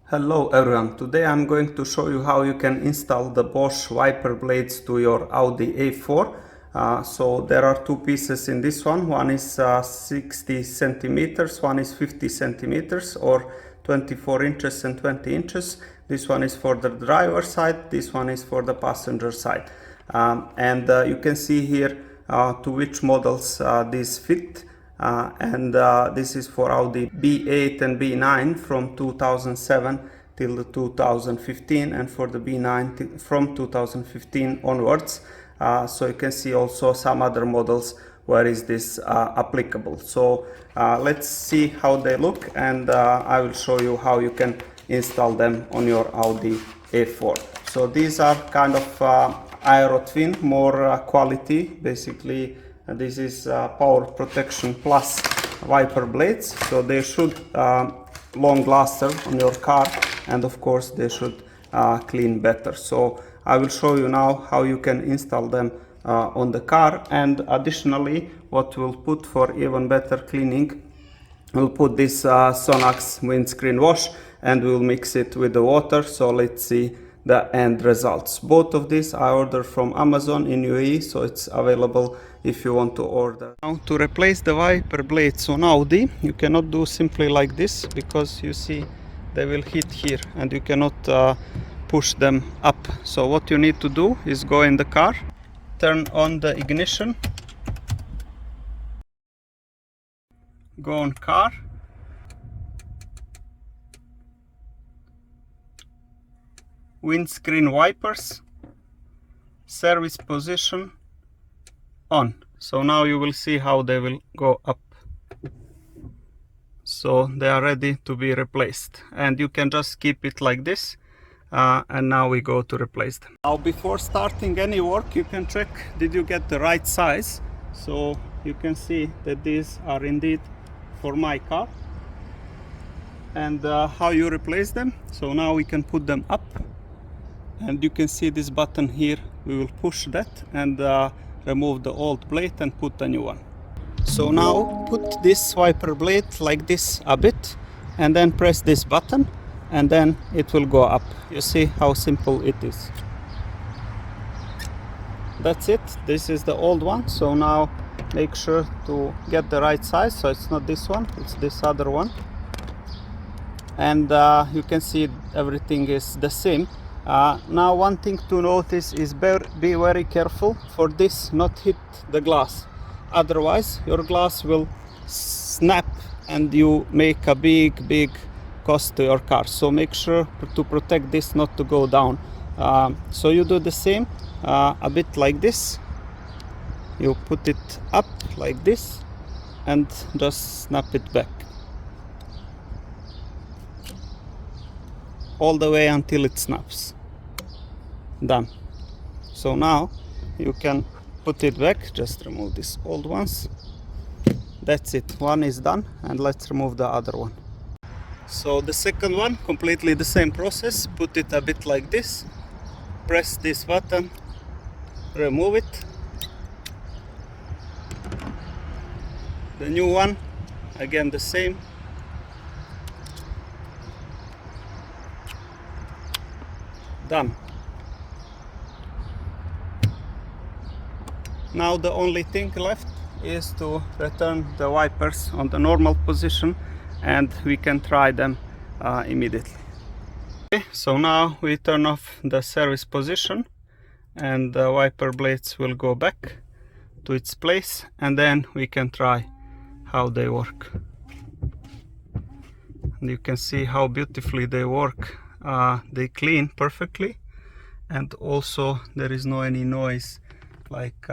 Hello everyone, today I'm going to show you how you can install the Bosch wiper blades to your Audi A4. So there are two pieces in this one is 60 centimeters, one is 50 centimeters or 24 inches and 20 inches. This one is for the driver side, this one is for the passenger side. You can see here to which models these fit. This is for Audi B8 and B9 from 2007 till 2015, and for the B9 from 2015 onwards. So you can see also some other models where is this applicable. So let's see how they look, and I will show you how you can install them on your Audi A4. So these are kind of Aerotwin, more quality. Basically this is power protection plus wiper blades, so they should long laster on your car, and of course they should clean better. So I will show you now how you can install them on the car, and additionally what we'll put for even better cleaning, we'll put this Sonax windscreen wash and we'll mix it with the water. So let's see the end results. Both of these I ordered from Amazon in UAE, so it's available if you want to order. Now, to replace the wiper blades on Audi, you cannot do simply like this, because you see they will hit here and you cannot push them up. So what you need to do is go in the car, turn on the ignition, go on car, windscreen wipers, service position on. So now you will see how they will go up. So they are ready to be replaced, and you can just keep it like this. And now we go to replace them. Now, before starting any work, you can check did you get the right size. So you can see that these are indeed for my car, and how you replace them. So now we can put them up, and you can see this button here. We will push that and remove the old blade and put a new one. So now put this wiper blade like this a bit, and then press this button, and then it will go up. You see how simple it is. That's it. This is the old one. So now make sure to get the right size. So it's not this one, it's this other one. And you can see everything is the same. Now one thing to notice is be very careful for this not hit the glass. Otherwise your glass will snap and you make a big cost to your car. So make sure to protect this not to go down. So you do the same, a bit like this. You put it up like this and just snap it back all the way until it snaps. Done. So now you can put it back. Just remove these old ones. That's it, one is done, and let's remove the other one. So the second one, completely the same process. Put it a bit like this, press this button, remove it. The new one, again the same. Done. Now the only thing left is to return the wipers on the normal position, and we can try them immediately. Okay, so now we turn off the service position, and the wiper blades will go back to its place, and then we can try how they work. And you can see how beautifully they work. They clean perfectly, and also there is no any noise like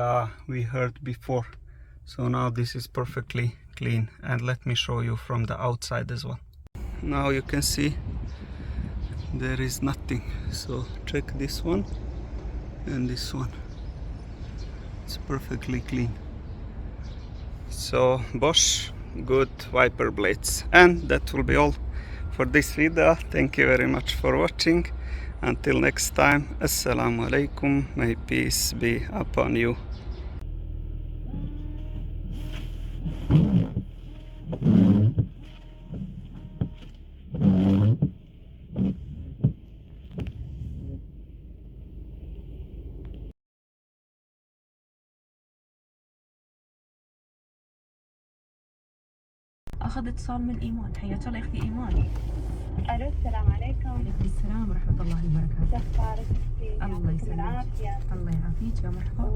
we heard before. So now this is perfectly clean, and let me show you from the outside as well. Now you can see there is nothing. So check this one and this one, it's perfectly clean. So Bosch, good wiper blades. And that will be all for this video. Thank you very much for watching. Until next time, assalamu alaikum, may peace be upon you. اخذ اتصال من ايمان. حياك الله اختي ايمان. الو السلام عليكم. وعليكم السلام ورحمه الله وبركاته. شو اخبارك؟ الله يسلمك. العافيه. الله يعافيك يا مرحبا.